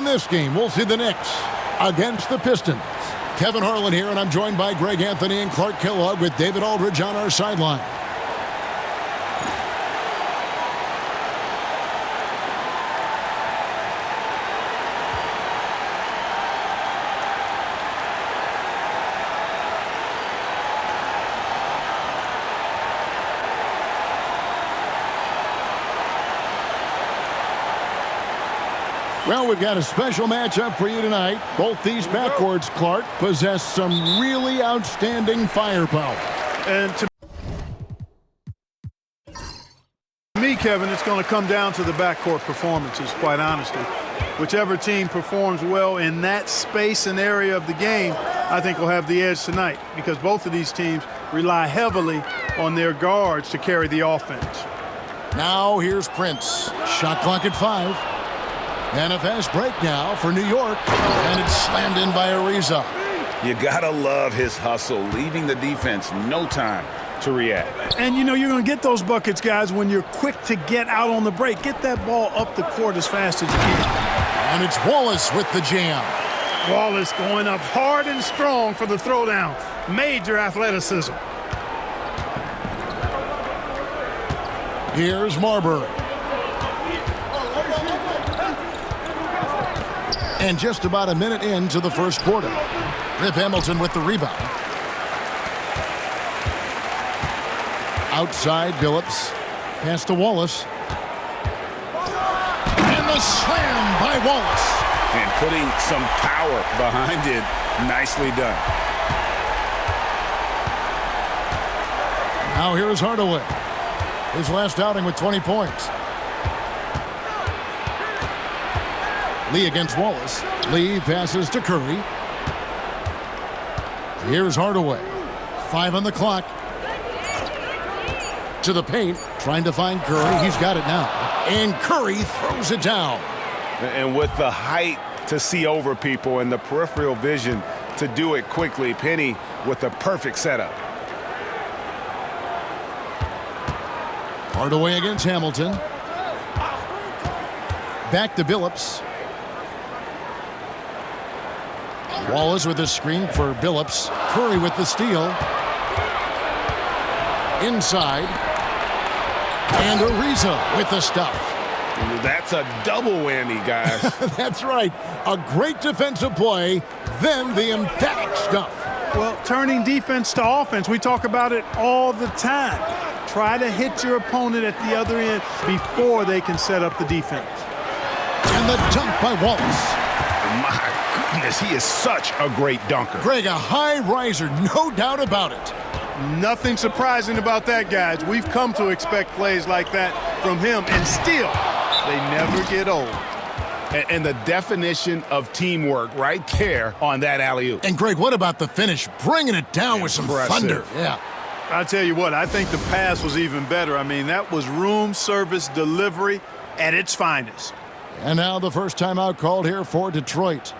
this game, we'll see the Knicks against the Pistons. Kevin Harlan here, and I'm joined by Greg Anthony and Clark Kellogg with David Aldridge on our sideline. Well, we've got a special matchup for you tonight. Both these backcourts, Clark, possess some really outstanding firepower. And to me, Kevin, it's going to come down to the backcourt performances, quite honestly. Whichever team performs well in that space and area of the game, I think will have the edge tonight, because both of these teams rely heavily on their guards to carry the offense. Now here's Prince. Shot clock at 5. And a fast break now for New York. And it's slammed in by Ariza. You gotta love his hustle, leaving the defense no time to react. And you know you're going to get those buckets, guys, when you're quick to get out on the break. Get that ball up the court as fast as you can. And it's Wallace with the jam. Wallace going up hard and strong for the throwdown. Major athleticism. Here's Marbury. And just about a minute into the first quarter. Rip Hamilton with the rebound. Outside, Billups. Pass to Wallace. And the slam by Wallace. And putting some power behind it. Nicely done. Now here is Hardaway. His last outing with 20 points. Lee against Wallace. Lee passes to Curry. Here's Hardaway. 5 on the clock. To the paint. Trying to find Curry. He's got it now. And Curry throws it down. And with the height to see over people and the peripheral vision to do it quickly, Penny with the perfect setup. Hardaway against Hamilton. Back to Billups. Wallace with a screen for Billups. Curry with the steal. Inside. And Ariza with the stuff. That's a double whammy, guys. That's right. A great defensive play, then the emphatic stuff. Well, turning defense to offense, we talk about it all the time. Try to hit your opponent at the other end before they can set up the defense. And the dunk by Wallace. My goodness, he is such a great dunker. Greg, a high riser, no doubt about it. Nothing surprising about that, guys. We've come to expect plays like that from him, and still, they never get old. And the definition of teamwork right there on that alley-oop. And Greg, what about the finish? Bringing it down with some thunder. Yeah. I'll tell you what, I think the pass was even better. I mean, that was room service delivery at its finest. And now the first timeout called here for Detroit.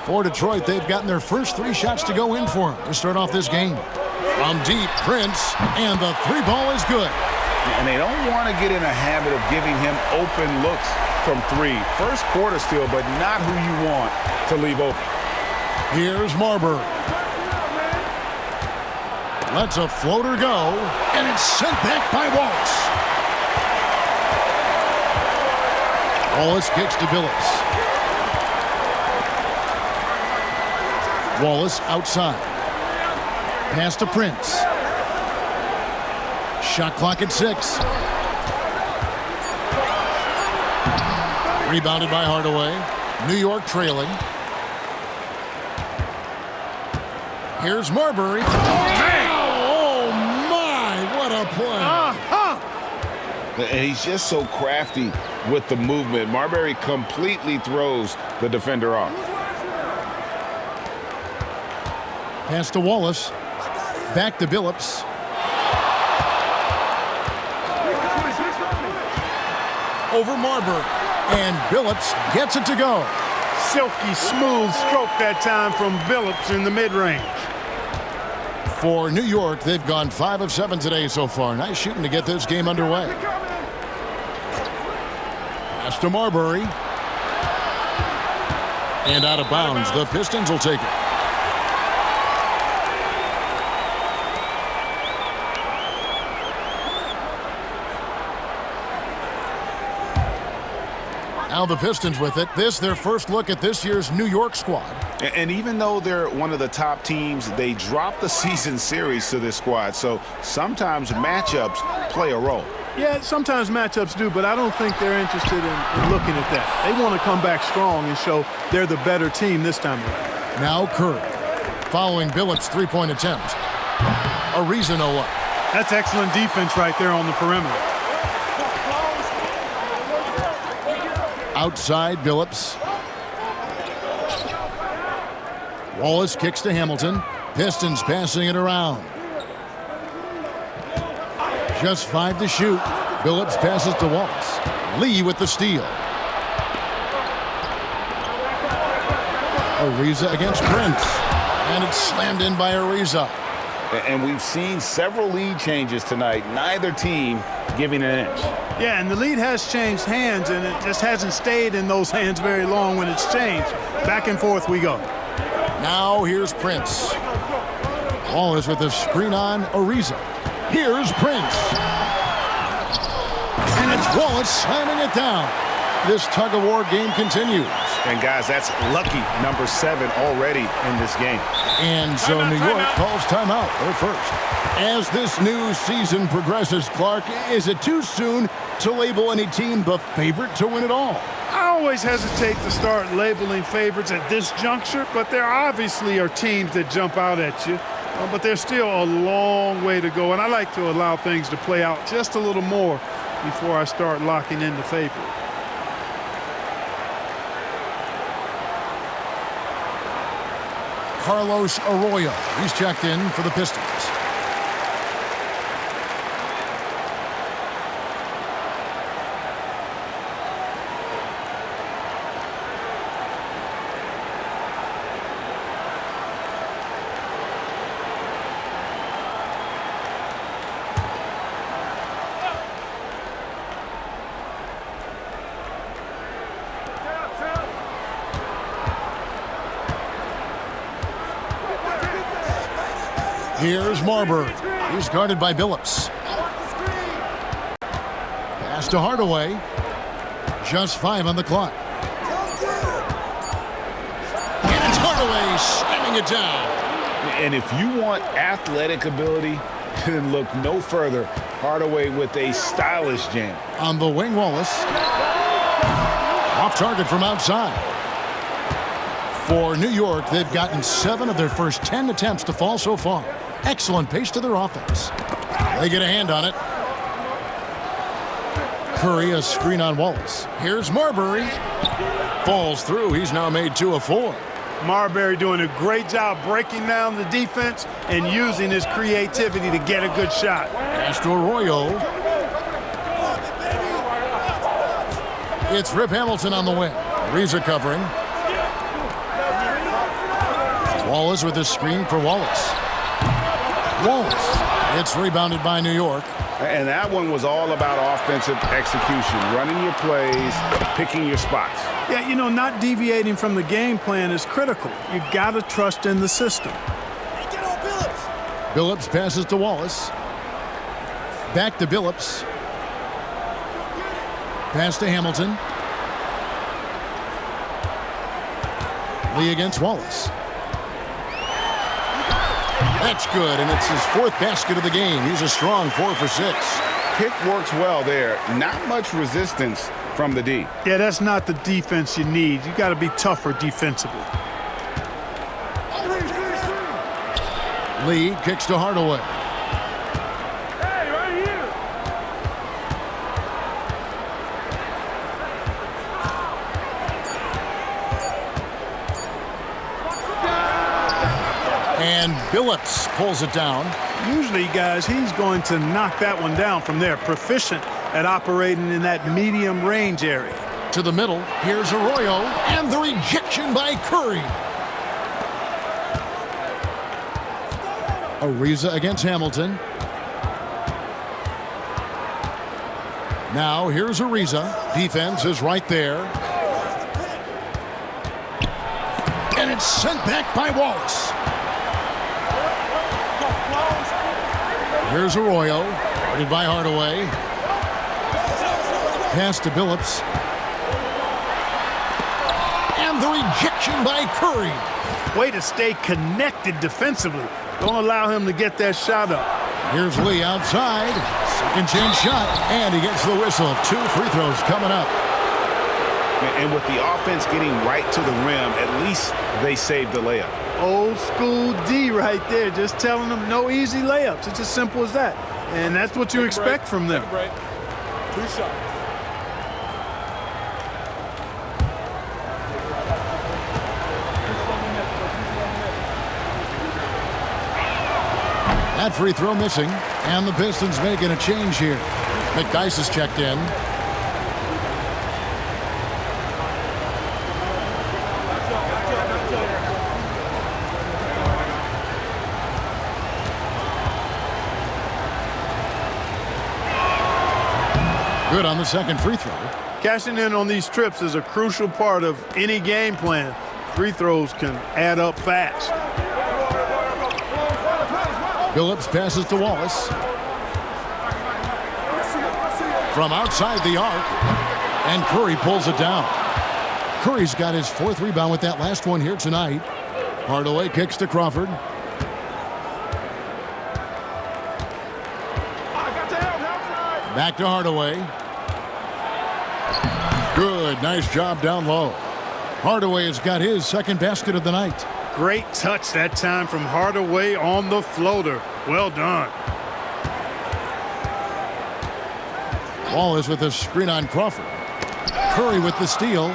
For Detroit, they've gotten their first 3 shots to go in for them to start off this game. From deep, Prince, and the 3 ball is good. And they don't want to get in a habit of giving him open looks from 3. First quarter still, but not who you want to leave open. Here's Marbury. Lets a floater go, and it's sent back by Wallace. Wallace kicks to Billups. Wallace outside. Pass to Prince. Shot clock at 6. Rebounded by Hardaway. New York trailing. Here's Marbury. Oh, my! play. And he's just so crafty with the movement. Marbury completely throws the defender off. Pass to Wallace. Back to Billups. Over Marbury. And Billups gets it to go. Silky smooth stroke that time from Billups in the mid-range. For New York, they've gone 5 of 7 today so far. Nice shooting to get this game underway. Pass to Marbury. And out of bounds. The Pistons will take it. Now the Pistons with it. This their first look at this year's New York squad. And even though they're one of the top teams, they drop the season series to this squad. So sometimes matchups play a role. Yeah, sometimes matchups do, but I don't think they're interested in looking at that. They want to come back strong and show they're the better team this time around. Now Curry. Following Billups' three-point attempt. Ariza no up. That's excellent defense right there on the perimeter. Outside Billups. Wallace kicks to Hamilton. Pistons passing it around. Just 5 to shoot. Billups passes to Wallace. Lee with the steal. Ariza against Prince. And it's slammed in by Ariza. And we've seen several lead changes tonight. Neither team giving an inch. Yeah, and the lead has changed hands, and it just hasn't stayed in those hands very long when it's changed. Back and forth we go. Now here's Prince. Wallace with the screen on Ariza. Here's Prince. And it's Wallace slamming it down. This tug-of-war game continues. And guys, that's lucky number 7 already in this game. And so New York calls timeout. They're first. As this new season progresses, Clark, is it too soon to label any team the favorite to win it all? I always hesitate to start labeling favorites at this juncture, but there obviously are teams that jump out at you. But there's still a long way to go, and I like to allow things to play out just a little more before I start locking in the favorite. Carlos Arroyo. He's checked in for the Pistons. Here's Marbury. He's guarded by Billups. Pass to Hardaway. Just 5 on the clock. And it's Hardaway slamming it down. And if you want athletic ability, then look no further. Hardaway with a stylish jam. On the wing, Wallace. Off target from outside. For New York, they've gotten 7 of their first 10 attempts to fall so far. Excellent pace to their offense. They get a hand on it. Curry, a screen on Wallace. Here's Marbury. Falls through. He's now made 2 of 4. Marbury doing a great job breaking down the defense and using his creativity to get a good shot. Pass to Arroyo. It's Rip Hamilton on the wing. Ariza covering. Wallace with a screen for Wallace. Wallace. It's rebounded by New York. And that one was all about offensive execution, running your plays, picking your spots. Yeah, you know, not deviating from the game plan is critical. You got to trust in the system. Billups passes to Wallace. Back to Billups. Pass to Hamilton. Lee against Wallace. That's good, and it's his 4th basket of the game. He's a strong 4 for 6. Pick works well there. Not much resistance from the D. Yeah, that's not the defense you need. You got to be tougher defensively. Lee kicks to Hardaway. Hey, right here. Billups pulls it down. Usually, guys, he's going to knock that one down from there. Proficient at operating in that medium range area. To the middle. Here's Arroyo. And the rejection by Curry. Ariza against Hamilton. Now here's Ariza. Defense is right there. And it's sent back by Wallace. Here's Arroyo. Guarded by Hardaway. Pass to Billups. And the rejection by Curry. Way to stay connected defensively. Don't allow him to get that shot up. Here's Lee outside. Second chance shot. And he gets the whistle. 2 free throws coming up. And with the offense getting right to the rim, at least they saved the layup. Old school D right there. Just telling them no easy layups. It's as simple as that. And that's what you expect from them. 2 shots. That free throw missing, and the Pistons making a change here. McDyess is checked in. Good on the second free throw. Cashing in on these trips is a crucial part of any game plan. Free throws can add up fast. Billups passes to Wallace. From outside the arc. And Curry pulls it down. Curry's got his 4th rebound with that last one here tonight. Hardaway kicks to Crawford. Back to Hardaway. Good. Nice job down low. Hardaway has got his 2nd basket of the night. Great touch that time from Hardaway on the floater. Well done. Wallace with a screen on Crawford. Curry with the steal.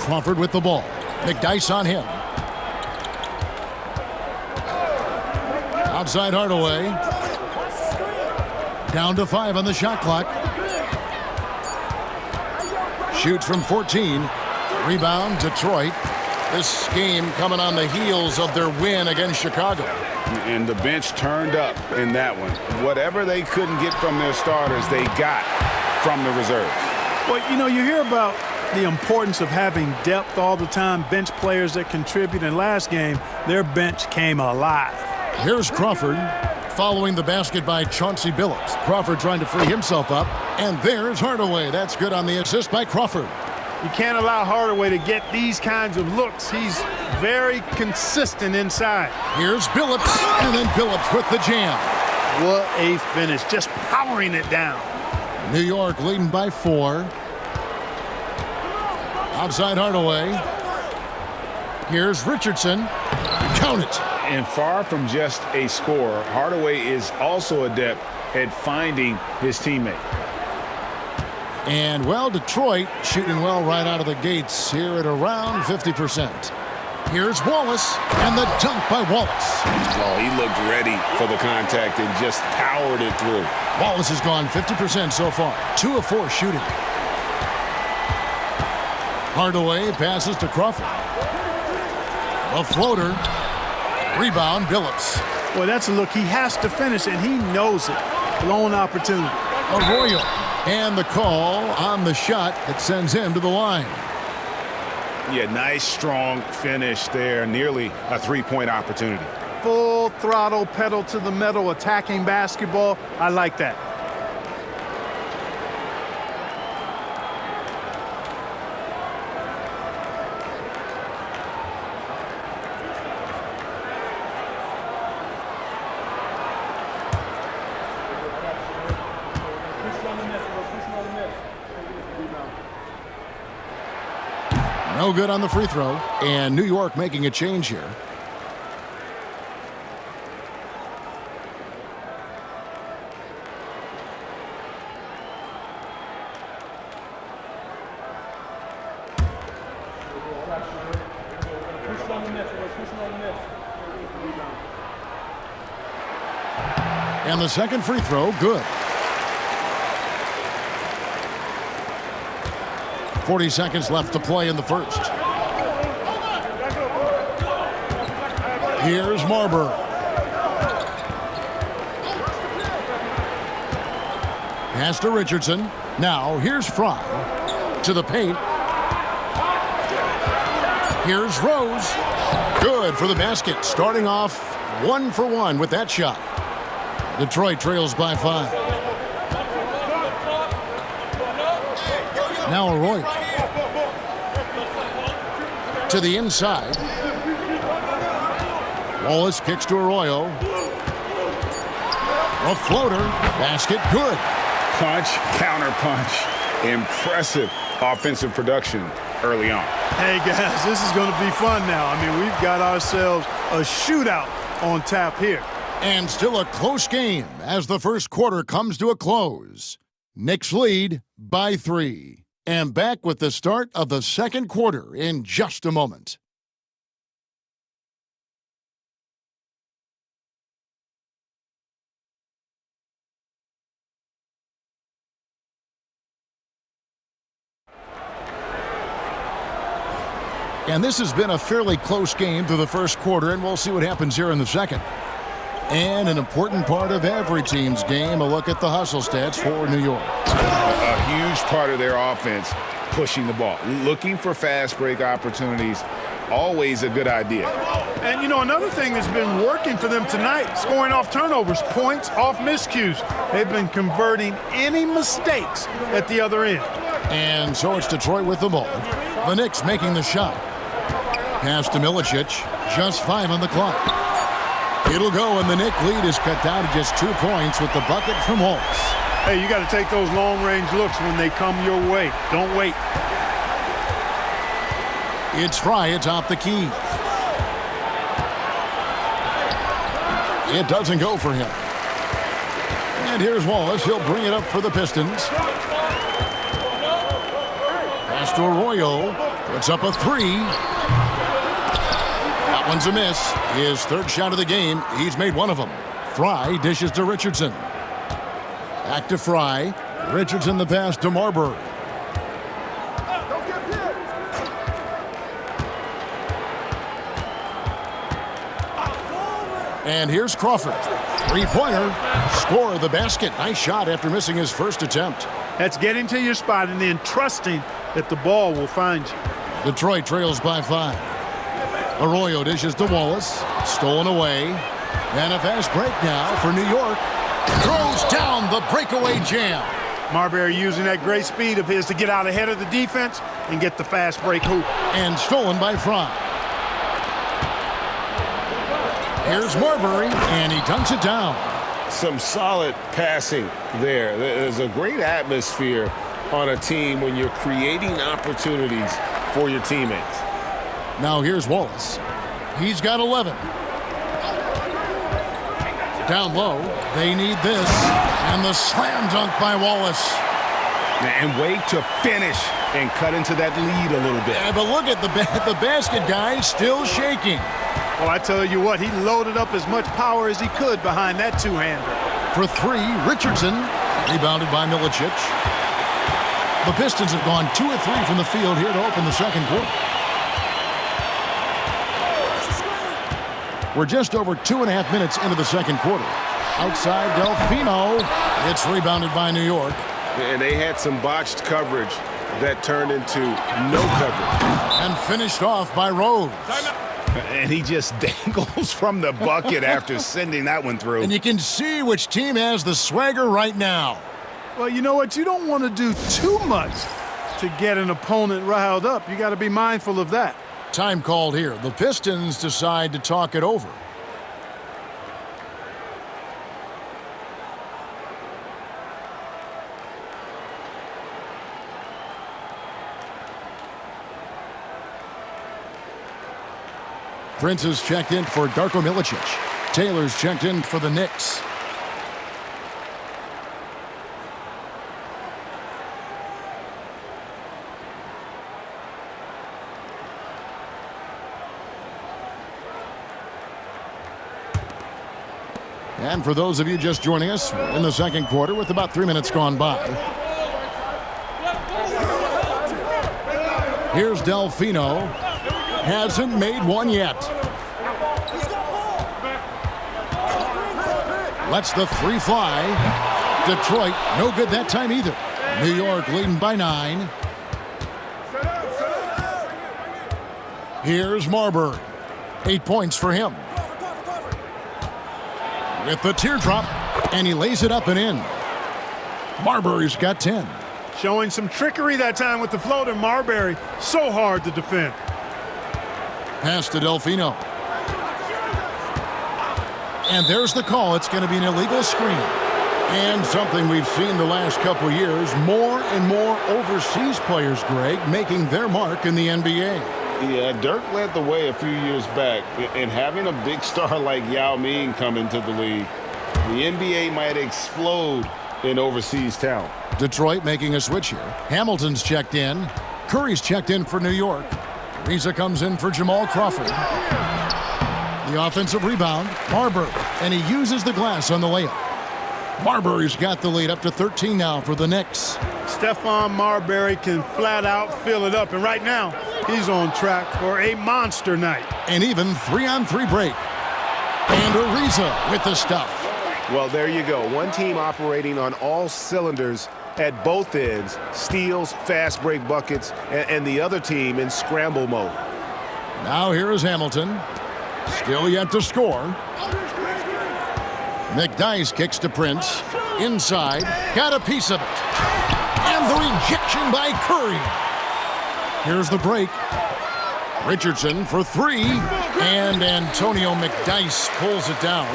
Crawford with the ball. McDyess on him. Outside Hardaway. Down to 5 on the shot clock. Shoots from 14. Rebound, Detroit. This game coming on the heels of their win against Chicago. And the bench turned up in that one. Whatever they couldn't get from their starters, they got from the reserves. Well, you know, you hear about the importance of having depth all the time, bench players that contribute. In last game, their bench came alive. Here's Crawford following the basket by Chauncey Billups. Crawford trying to free himself up. And there's Hardaway. That's good on the assist by Crawford. You can't allow Hardaway to get these kinds of looks. He's very consistent inside. Here's Billups, and then Billups with the jam. What a finish, just powering it down. New York leading by 4. Outside Hardaway. Here's Richardson. Count it. And far from just a scorer, Hardaway is also adept at finding his teammate. And, well, Detroit shooting well right out of the gates here at around 50%. Here's Wallace, and the dunk by Wallace. Oh, he looked ready for the contact and just powered it through. Wallace has gone 50% so far. 2 of 4 shooting. Hardaway passes to Crawford. A floater. Rebound, Billups. Well, that's a look he has to finish, and he knows it. Blown opportunity. Arroyo. And the call on the shot that sends him to the line. Yeah, nice, strong finish there. Nearly a 3-point opportunity. Full throttle, pedal to the metal, attacking basketball. I like that. No good on the free throw. And New York making a change here. And the second free throw, good. 40 seconds left to play in the first. Here's Marbury. Pass to Richardson. Now here's Fry. To the paint. Here's Rose. Good for the basket. Starting off 1 for 1 with that shot. Detroit trails by 5. Now Arroyo. To the inside. Wallace kicks to Arroyo. A floater. Basket good. Punch, counter punch. Impressive offensive production early on. Hey, guys, this is going to be fun now. I mean, we've got ourselves a shootout on tap here. And still a close game as the first quarter comes to a close. Knicks lead by 3. And back with the start of the second quarter in just a moment. And this has been a fairly close game through the first quarter, and we'll see what happens here in the second. And an important part of every team's game, a look at the hustle stats for New York. A huge part of their offense, pushing the ball. Looking for fast break opportunities, always a good idea. And, you know, another thing that's been working for them tonight, scoring off turnovers, points off miscues. They've been converting any mistakes at the other end. And so it's Detroit with the ball. The Knicks making the shot. Pass to Milicic, just 5 on the clock. It'll go, and the Knick lead is cut down to just 2 points with the bucket from Wallace. Hey, you got to take those long-range looks when they come your way. Don't wait. It's Fry atop the key. It doesn't go for him. And here's Wallace. He'll bring it up for the Pistons. Pass to Arroyo. Puts up a 3. That one's a miss. His third shot of the game. He's made one of them. Fry dishes to Richardson. Back to Fry. Richardson the pass to Marbury. And here's Crawford. Three-pointer. Score the basket. Nice shot after missing his first attempt. That's getting to your spot and then trusting that the ball will find you. Detroit trails by 5. Arroyo dishes to Wallace. Stolen away. And a fast break now for New York. Throws down the breakaway jam. Marbury using that great speed of his to get out ahead of the defense and get the fast break hoop. And stolen by Fry. Here's Marbury, and he dunks it down. Some solid passing there. There's a great atmosphere on a team when you're creating opportunities for your teammates. Now here's Wallace. He's got 11. Down low, they need this. And the slam dunk by Wallace. And wait to finish and cut into that lead a little bit. Yeah, but look at the basket guy still shaking. Well, I tell you what, he loaded up as much power as he could behind that two-hander. For 3, Richardson, rebounded by Milicic. The Pistons have gone 2 of 3 from the field here to open the second quarter. We're just over 2.5 minutes into the second quarter. Outside Delfino, it's rebounded by New York. And they had some botched coverage that turned into no coverage. And finished off by Rose. And he just dangles from the bucket after sending that one through. And you can see which team has the swagger right now. Well, you know what? You don't want to do too much to get an opponent riled up. You got to be mindful of that. Time called here. The Pistons decide to talk it over. Prince is checked in for Darko Milicic. Taylor's checked in for the Knicks. And for those of you just joining us, we're in the second quarter with about 3 minutes gone by. Here's Delfino. Hasn't made one yet. Lets the three fly. Detroit, no good that time either. New York leading by 9. Here's Marbury. 8 points for him. With the teardrop, and he lays it up and in. Marbury's got 10. Showing some trickery that time with the floater. Marbury, so hard to defend. Pass to Delfino. And there's the call. It's going to be an illegal screen. And something we've seen the last couple years, more and more overseas players, Greg, making their mark in the NBA. Yeah, Dirk led the way a few years back, and having a big star like Yao Ming come into the league, the NBA might explode in overseas talent. Detroit making a switch here. Hamilton's checked in. Curry's checked in for New York. Riza comes in for Jamal Crawford. The offensive rebound, Marbury, and he uses the glass on the layup. Marbury's got the lead up to 13 now for the Knicks. Stephon Marbury can flat out fill it up, and right now he's on track for a monster night. And even 3-on-3 break. And Ariza with the stuff. Well, there you go. One team operating on all cylinders at both ends, steals, fast break buckets, and the other team in scramble mode. Now here is Hamilton. Still yet to score. McDyess kicks to Prince. Inside. Got a piece of it. And the rejection by Curry. Here's the break. Richardson for 3. And Antonio McDyess pulls it down.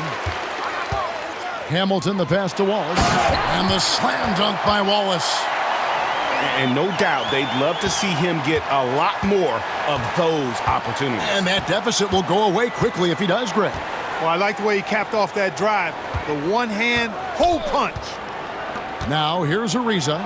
Hamilton the pass to Wallace. And the slam dunk by Wallace. And no doubt they'd love to see him get a lot more of those opportunities. And that deficit will go away quickly if he does, Greg. Well, I like the way he capped off that drive. The one-hand hole punch. Now here's Ariza.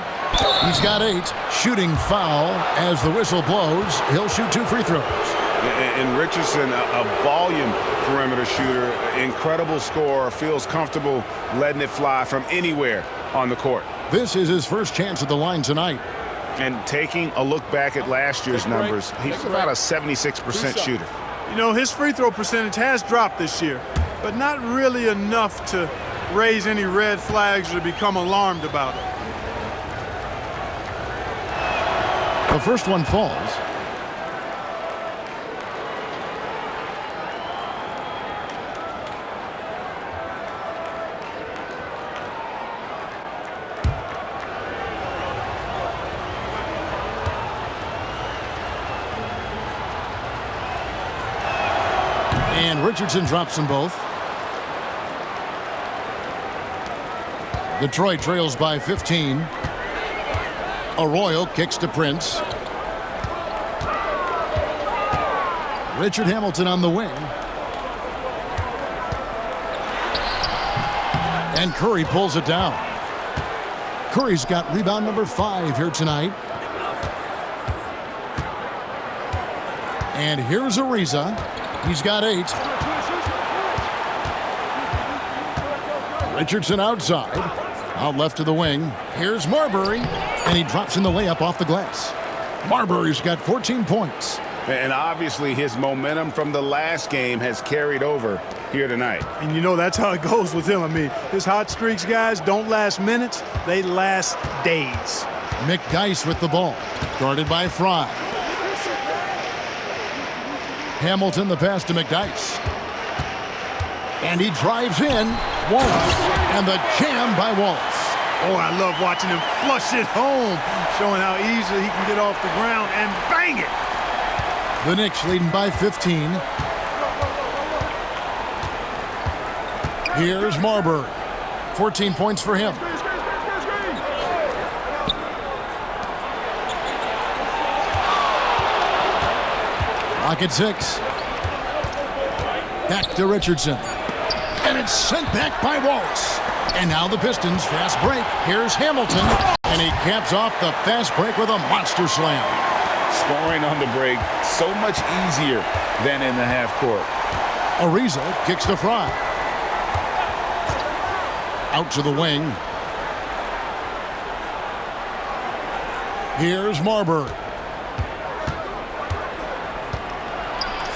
He's got 8. Shooting foul as the whistle blows. He'll shoot 2 free throws. And Richardson, a volume perimeter shooter, incredible scorer, feels comfortable letting it fly from anywhere on the court. This is his first chance at the line tonight. And taking a look back at last year's numbers, he's about a 76% shooter. You know, his free throw percentage has dropped this year, but not really enough to raise any red flags or become alarmed about it. The first one falls. And Richardson drops them both. Detroit trails by 15. Arroyo kicks to Prince. Richard Hamilton on the wing. And Curry pulls it down. Curry's got rebound number 5 here tonight. And here's Ariza. He's got 8. Richardson outside. Out left to the wing. Here's Marbury. And he drops in the layup off the glass. Marbury's got 14 points. And obviously his momentum from the last game has carried over here tonight. And you know that's how it goes with him. I mean, his hot streaks, guys, don't last minutes. They last days. McDyess with the ball. Guarded by Fry. Hamilton the pass to McDyess. And he drives in. Wallace. And the jam by Wallace. Oh, I love watching him flush it home, showing how easily he can get off the ground and bang it. The Knicks leading by 15. Here's Marbury. 14 points for him. Clock at 6. Back to Richardson. And it's sent back by Wallace. And now the Pistons fast break. Here's Hamilton. And he caps off the fast break with a monster slam. Scoring on the break so much easier than in the half court. Ariza kicks to Fry. Out to the wing. Here's Marbury.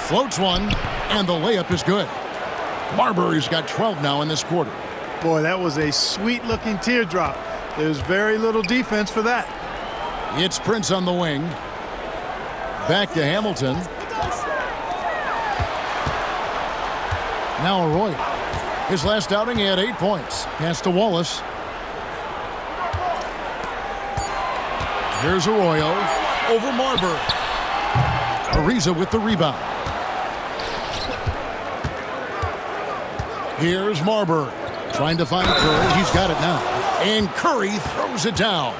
Floats one, and the layup is good. Marbury's got 12 now in this quarter. Boy, that was a sweet-looking teardrop. There's very little defense for that. It's Prince on the wing. Back to Hamilton. Now Arroyo. His last outing, he had 8 points. Pass to Wallace. Here's Arroyo. Over Marbury. Ariza with the rebound. Here's Marbury. Trying to find Curry. He's got it now. And Curry throws it down.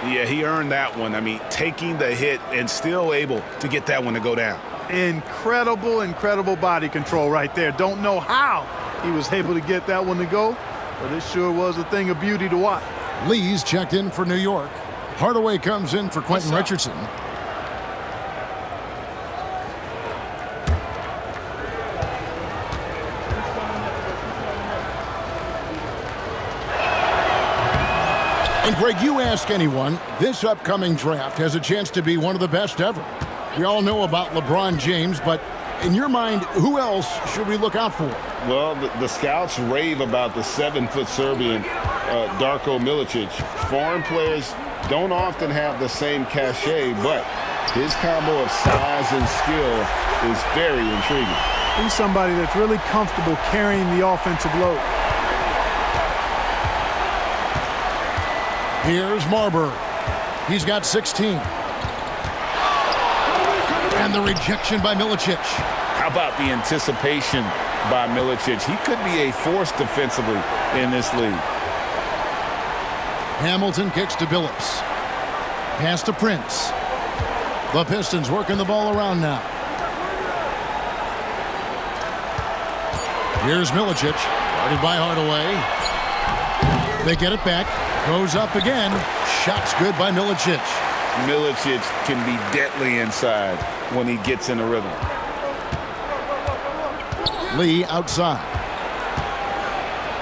Yeah, he earned that one. I mean, taking the hit and still able to get that one to go down. Incredible body control right there. Don't know how he was able to get that one to go, but it sure was a thing of beauty to watch. Lee's checked in for New York. Hardaway comes in for Quentin Richardson. And Greg, you ask anyone, this upcoming draft has a chance to be one of the best ever. We all know about LeBron James, but in your mind, who else should we look out for? Well, the scouts rave about the 7-foot Serbian, Darko Milicic. Foreign players don't often have the same cachet, but his combo of size and skill is very intriguing. He's somebody that's really comfortable carrying the offensive load. Here's Marbury. He's got 16. And the rejection by Milicic. How about the anticipation by Milicic? He could be a force defensively in this league. Hamilton kicks to Billups. Pass to Prince. The Pistons working the ball around now. Here's Milicic. Guarded by Hardaway. They get it back. Goes up again. Shot's good by Milicic. Milicic can be deadly inside when he gets in a rhythm. Lee outside.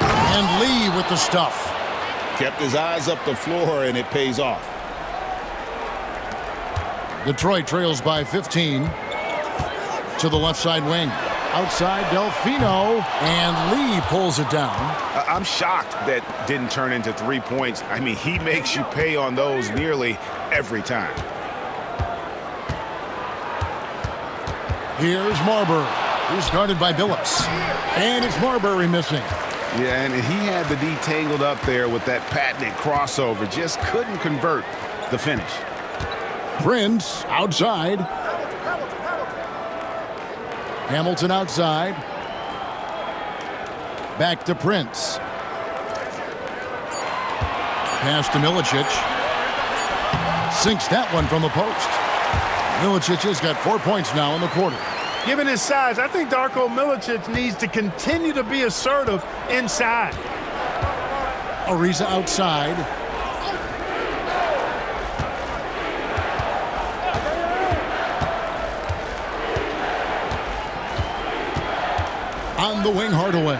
And Lee with the stuff. Kept his eyes up the floor, and it pays off. Detroit trails by 15. To the left side wing. Outside Delfino. And Lee pulls it down. I'm shocked that didn't turn into 3 points. I mean, he makes you pay on those nearly every time. Here's Marbury. He's guarded by Billups. And it's Marbury missing. Yeah, and he had the D tangled up there with that patented crossover. Just couldn't convert the finish. Prince outside. Hamilton outside. Back to Prince. Pass to Milicic. Sinks that one from the post. Milicic has got 4 points now in the quarter. Given his size, I think Darko Milicic needs to continue to be assertive inside. Ariza outside. On the wing, Hardaway.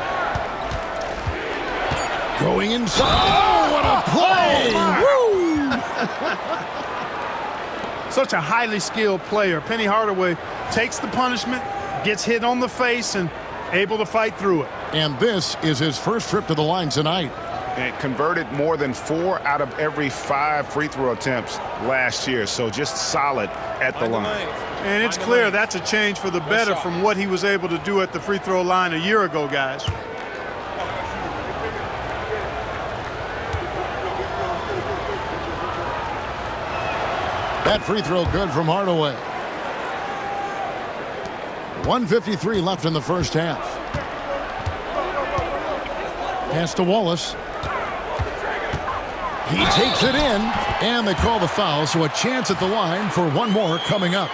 Going inside. Oh, what a play! Woo! Such a highly skilled player. Penny Hardaway takes the punishment, gets hit on the face, and able to fight through it. And this is his first trip to the line tonight. And converted more than 4 out of every 5 free throw attempts last year. So just solid at the line. And it's clear that's a change for the better from what he was able to do at the free throw line a year ago, guys. That free throw good from Hardaway. 1:53 left in the first half. Pass to Wallace. He takes it in, and they call the foul, so a chance at the line for one more coming up.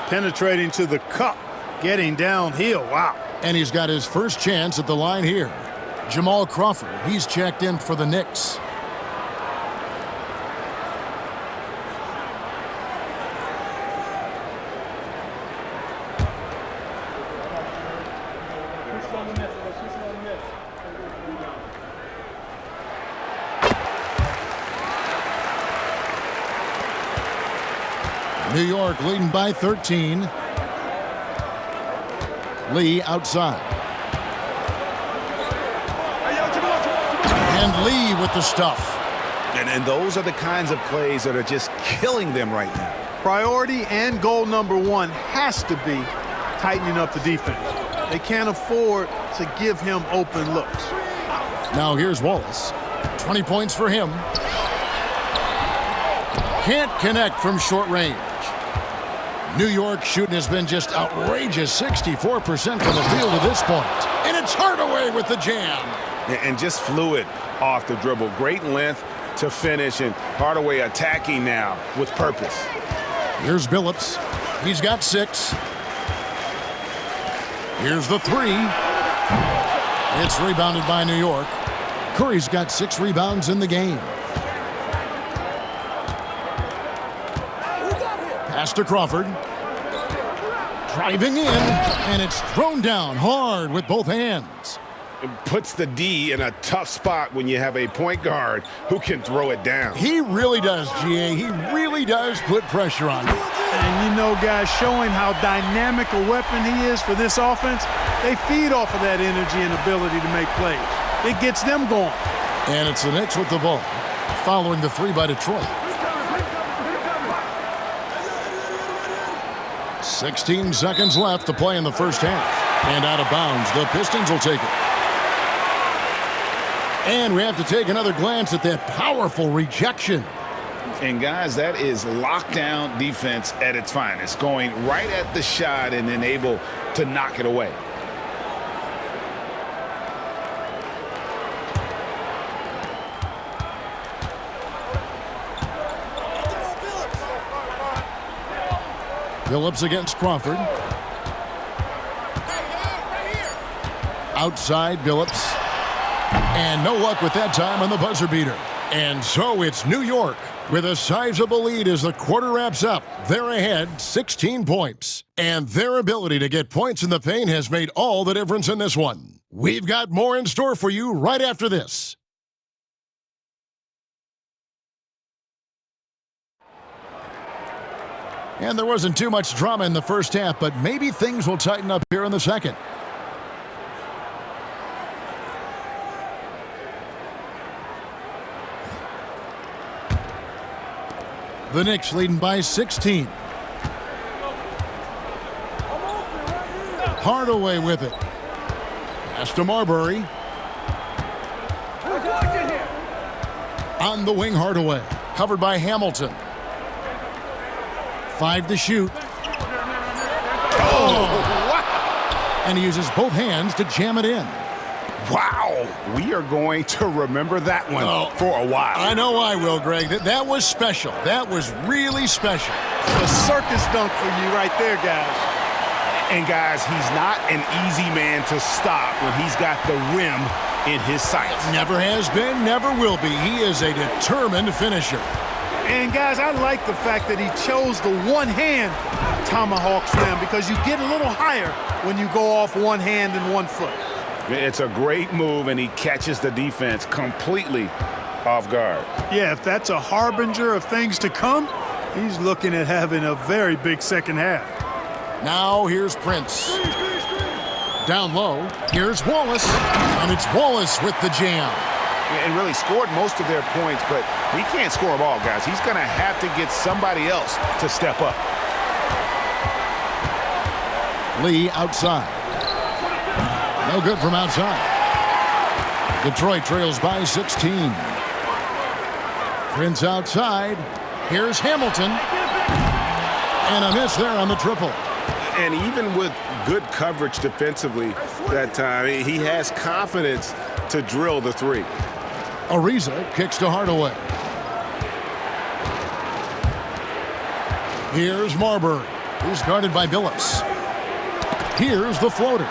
Penetrating to the cup, getting downhill. Wow. And he's got his first chance at the line here. Jamal Crawford, he's checked in for the Knicks. New York leading by 13. Lee outside. And Lee with the stuff. And those are the kinds of plays that are just killing them right now. Priority and goal number one has to be tightening up the defense. They can't afford to give him open looks. Now here's Wallace. 20 points for him. Can't connect from short range. New York shooting has been just outrageous. 64% from the field at this point. And it's Hardaway with the jam. And just fluid off the dribble. Great length to finish, and Hardaway attacking now with purpose. Here's Billups. He's got 6. Here's the 3. It's rebounded by New York. Curry's got 6 rebounds in the game. Pass to Crawford. Driving in, and it's thrown down hard with both hands. It puts the D in a tough spot when you have a point guard who can throw it down. He really does, GA. He really does put pressure on him. And you know, guys, showing how dynamic a weapon he is for this offense, they feed off of that energy and ability to make plays. It gets them going. And it's the Knicks with the ball, following the 3 by Detroit. 16 seconds left to play in the first half. And out of bounds, the Pistons will take it. And we have to take another glance at that powerful rejection. And guys, that is lockdown defense at its finest, going right at the shot and then able to knock it away. Billups against Crawford. Outside Billups. And no luck with that time on the buzzer beater. And so it's New York with a sizable lead as the quarter wraps up. They're ahead 16 points. And their ability to get points in the paint has made all the difference in this one. We've got more in store for you right after this. And there wasn't too much drama in the first half, but maybe things will tighten up here in the second. The Knicks leading by 16. Hardaway with it. Pass to Marbury. On the wing, Hardaway. Covered by Hamilton. 5 to shoot. Oh! Wow. And he uses both hands to jam it in. Wow, we are going to remember that one for a while. I know I will, Greg. That was special. That was really special. A circus dunk for you right there, guys. And guys, he's not an easy man to stop when he's got the rim in his sights. Never has been, never will be. He is a determined finisher. And guys, I like the fact that he chose the one-hand tomahawk slam because you get a little higher when you go off one hand and 1 foot. It's a great move, and he catches the defense completely off guard. Yeah, if that's a harbinger of things to come, he's looking at having a very big second half. Now here's Prince. Down low, here's Wallace. And it's Wallace with the jam. And really scored most of their points, but he can't score them all, guys. He's going to have to get somebody else to step up. Lee outside. No good from outside. Detroit trails by 16. Prince outside. Here's Hamilton. And a miss there on the triple. And even with good coverage defensively that time, he has confidence to drill the 3. Ariza kicks to Hardaway. Here's Marbury, who's guarded by Billups. Here's the floater.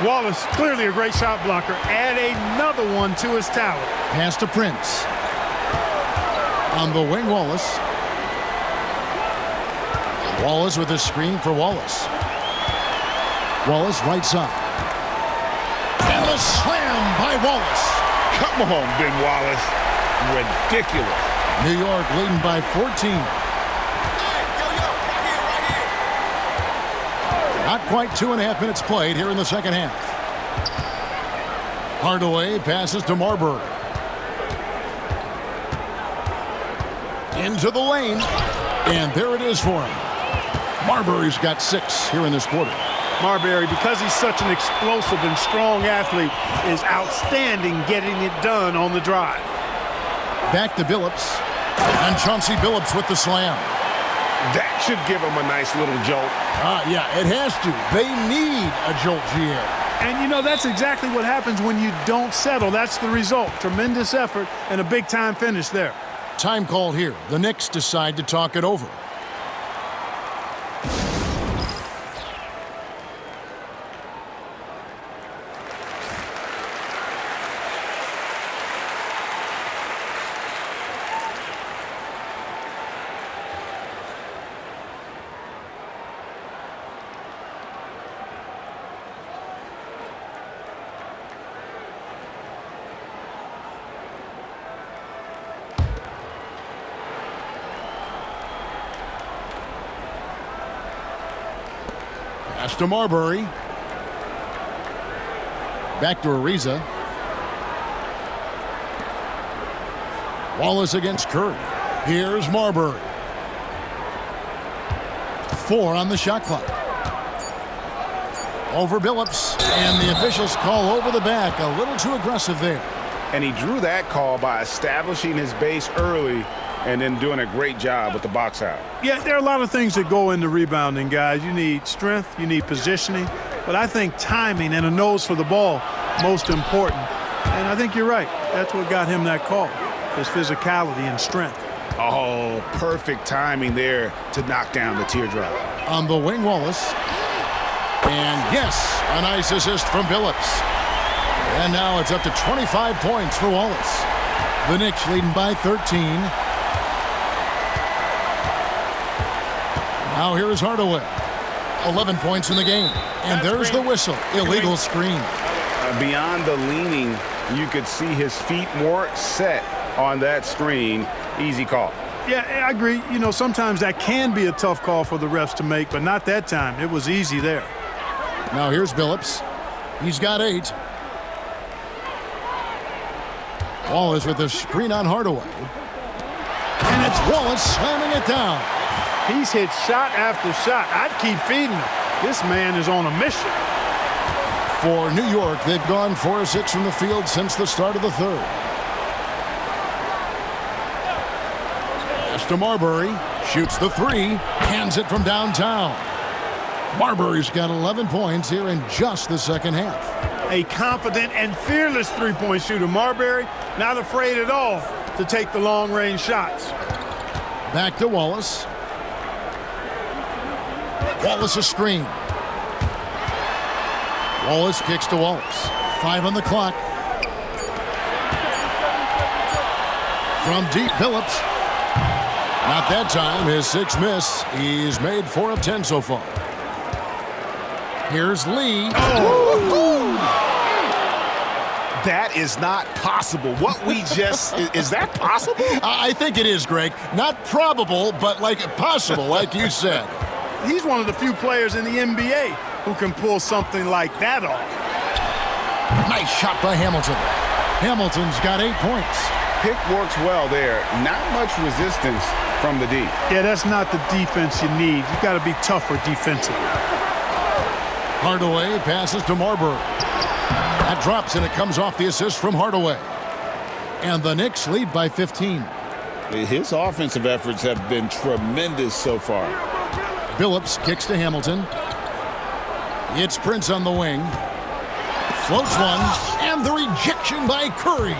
Wallace, clearly a great shot blocker. Add another one to his tower. Pass to Prince. On the wing, Wallace. Wallace with a screen for Wallace. Wallace right side. And the slam by Wallace. Come on, Ben Wallace. Ridiculous. New York leading by 14. quite 2.5 minutes played here in the second half. Hardaway passes to Marbury. Into the lane. And there it is for him. Marbury's got 6 here in this quarter. Marbury, because he's such an explosive and strong athlete, is outstanding getting it done on the drive. Back to Billups. And Chauncey Billups with the slam. That should give him a nice little jolt. Yeah, it has to. They need a jolt, GA. And, you know, that's exactly what happens when you don't settle. That's the result. Tremendous effort and a big-time finish there. Time called here. The Knicks decide to talk it over. Pass to Marbury. Back to Ariza. Wallace against Curry. Here's Marbury. 4 on the shot clock. Over Billups. And the officials call over the back. A little too aggressive there. And he drew that call by establishing his base early and then doing a great job with the box out. Yeah, there are a lot of things that go into rebounding, guys. You need strength, you need positioning, but I think timing and a nose for the ball, most important. And I think you're right. That's what got him that call, his physicality and strength. Oh, perfect timing there to knock down the teardrop. On the wing, Wallace. And yes, a nice assist from Billups. And now it's up to 25 points for Wallace. The Knicks leading by 13. Now here is Hardaway. 11 points in the game. And there's the whistle. Illegal screen. Beyond the leaning, you could see his feet more set on that screen. Easy call. Yeah, I agree. You know, sometimes that can be a tough call for the refs to make, but not that time. It was easy there. Now here's Billups. He's got 8. Wallace with a screen on Hardaway. And it's Wallace slamming it down. He's hit shot after shot. I'd keep feeding him. This man is on a mission. For New York, they've gone 4 of 6 from the field since the start of the third. Pass to Marbury. Shoots the 3. Hands it from downtown. Marbury's got 11 points here in just the second half. A confident and fearless three-point shooter. Marbury, not afraid at all to take the long-range shots. Back to Wallace. Wallace a screen. Wallace kicks to Wallace. 5 on the clock. From deep, Billups. Not that time. His 6th miss. He's made 4 of 10 so far. Here's Lee. That is not possible. What we just, is that possible? I think it is, Greg. Not probable, but like possible, like you said. He's one of the few players in the NBA who can pull something like that off. Nice shot by Hamilton. Hamilton's got 8 points. Pick works well there. Not much resistance from the D. Yeah, that's not the defense you need. You got to be tougher defensively. Hardaway passes to Marbury. That drops, and it comes off the assist from Hardaway. And the Knicks lead by 15. His offensive efforts have been tremendous so far. Billups kicks to Hamilton. It's Prince on the wing. Floats one, and the rejection by Curry.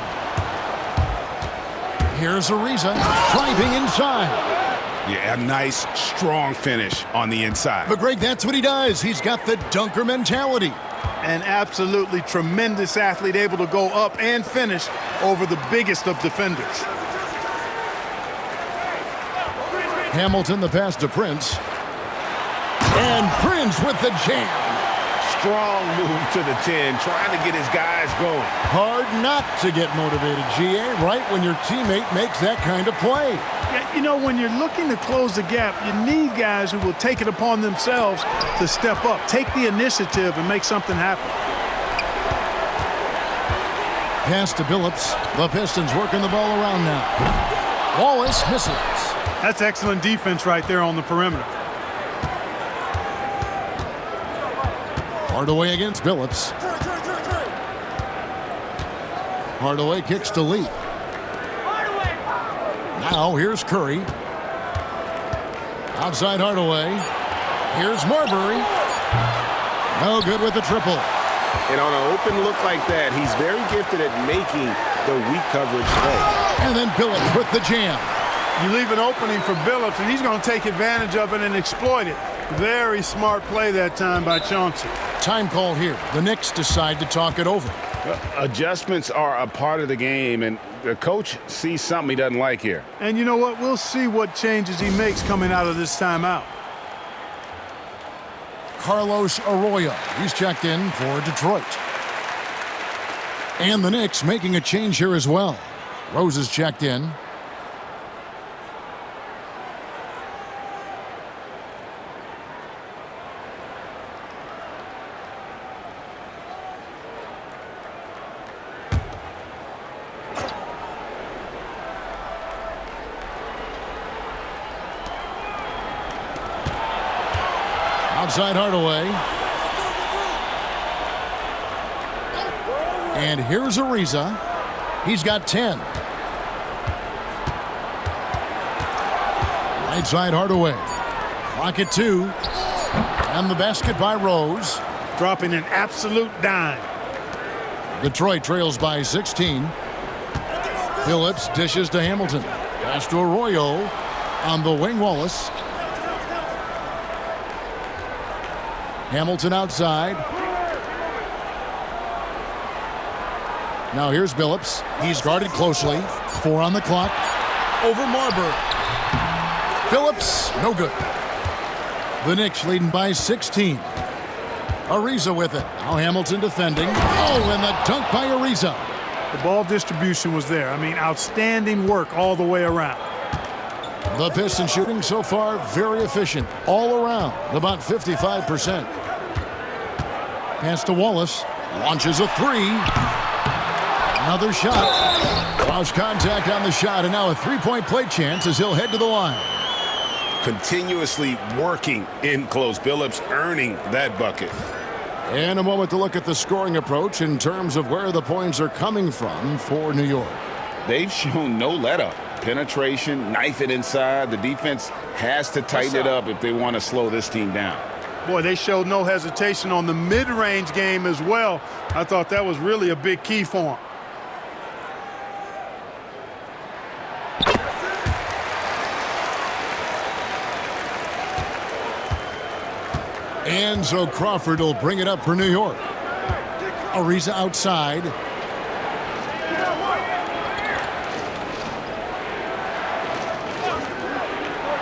Here's Ariza driving inside. Yeah, a nice, strong finish on the inside. But, Greg, that's what he does. He's got the dunker mentality. An absolutely tremendous athlete, able to go up and finish over the biggest of defenders. Hamilton, the pass to Prince. And Prince with the jam. Strong move to the 10, trying to get his guys going. Hard not to get motivated, GA, right when your teammate makes that kind of play. Yeah, you know, when you're looking to close the gap, you need guys who will take it upon themselves to step up, take the initiative, and make something happen. Pass to Billups. The Pistons working the ball around now. Wallace misses. That's excellent defense right there on the perimeter. Hardaway against Billups. Hardaway kicks to Lee. Now here's Curry. Outside Hardaway. Here's Marbury. No good with the triple. And on an open look like that, he's very gifted at making the weak coverage play. And then Billups with the jam. You leave an opening for Billups, and he's going to take advantage of it and exploit it. Very smart play that time by Chauncey. Time call here. The Knicks decide to talk it over. Adjustments are a part of the game, and the coach sees something he doesn't like here. And you know what? We'll see what changes he makes coming out of this timeout. Carlos Arroyo. He's checked in for Detroit. And the Knicks making a change here as well. Rose is checked in. Outside Hardaway. And here's Ariza. He's got 10. Right side Hardaway. Clock at 2. And the basket by Rose. Dropping an absolute dime. Detroit trails by 16. Phillips dishes to Hamilton. Pass to Arroyo. On the wing, Wallace. Hamilton outside. Now here's Billups. He's guarded closely. 4 on the clock. Over Marbury. Billups, no good. The Knicks leading by 16. Ariza with it. Now Hamilton defending. Oh, and the dunk by Ariza. The ball distribution was there. I mean, outstanding work all the way around. The Pistons shooting so far very efficient all around, about 55%. Pass to Wallace. Launches a 3. Another shot. Lost contact on the shot, and now a three-point play chance as he'll head to the line. Continuously working in close. Billups earning that bucket. And a moment to look at the scoring approach in terms of where the points are coming from for New York. They've shown no let-up. Penetration, knife it inside. The defense has to tighten it up if they want to slow this team down. Boy, they showed no hesitation on the mid-range game as well. I thought that was really a big key for them. And so Crawford will bring it up for New York. Ariza outside.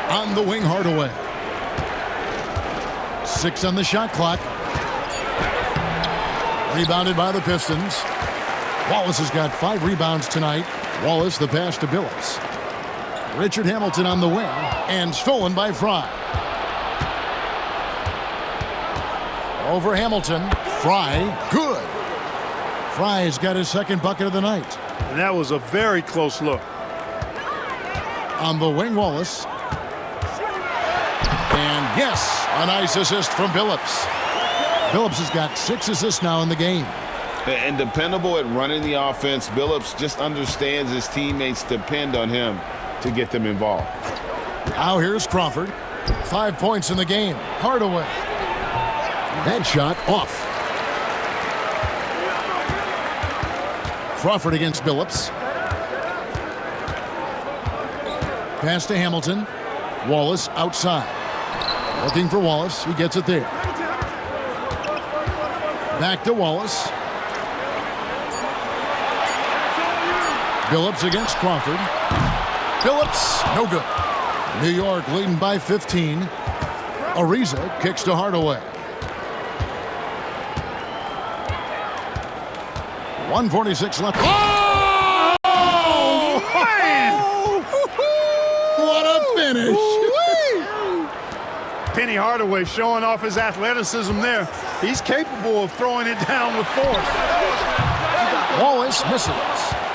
On the wing, Hardaway. 6 on the shot clock. Rebounded by the Pistons. Wallace has got 5 rebounds tonight. Wallace the pass to Billups. Richard Hamilton on the wing. And stolen by Fry. Over Hamilton. Fry. Good. Fry's got his second bucket of the night. And that was a very close look. On the wing, Wallace. And yes, a nice assist from Billups. Billups has got 6 assists now in the game. And dependable at running the offense. Billups just understands his teammates depend on him to get them involved. Now here's Crawford. 5 points in the game. Hardaway. That shot off. Crawford against Billups. Pass to Hamilton. Wallace outside. Looking for Wallace. He gets it there. Back to Wallace. Billups against Crawford. Billups, no good. New York leading by 15. Ariza kicks to Hardaway. 1:46 left. Oh! Man! finish. Penny Hardaway showing off his athleticism there. He's capable of throwing it down with force. Wallace misses.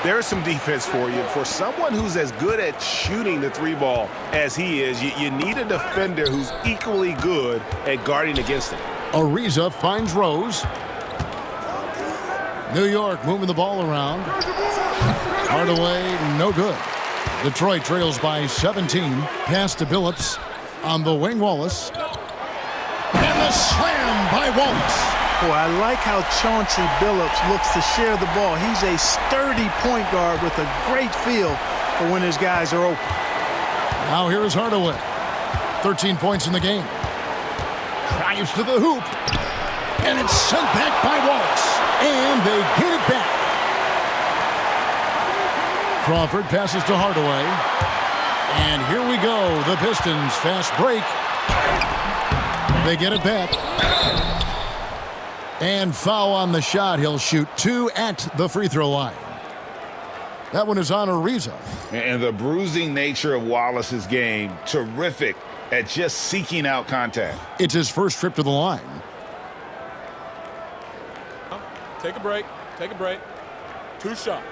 There's some defense for you. For someone who's as good at shooting the three ball as he is, you need a defender who's equally good at guarding against him. Ariza finds Rose. New York moving the ball around. Hardaway, no good. Detroit trails by 17. Pass to Billups on the wing, Wallace. And the slam by Wallace. Boy, I like how Chauncey Billups looks to share the ball. He's a sturdy point guard with a great feel for when his guys are open. Now here is Hardaway. 13 points in the game. Drives to the hoop. And it's sent back by Wallace. And they get it back. Crawford passes to Hardaway. And here we go. The Pistons fast break. They get it back. And foul on the shot. He'll shoot 2 at the free throw line. That one is on Ariza. And the bruising nature of Wallace's game, terrific at just seeking out contact. It's his first trip to the line. Take a break. Take a break. 2 shots.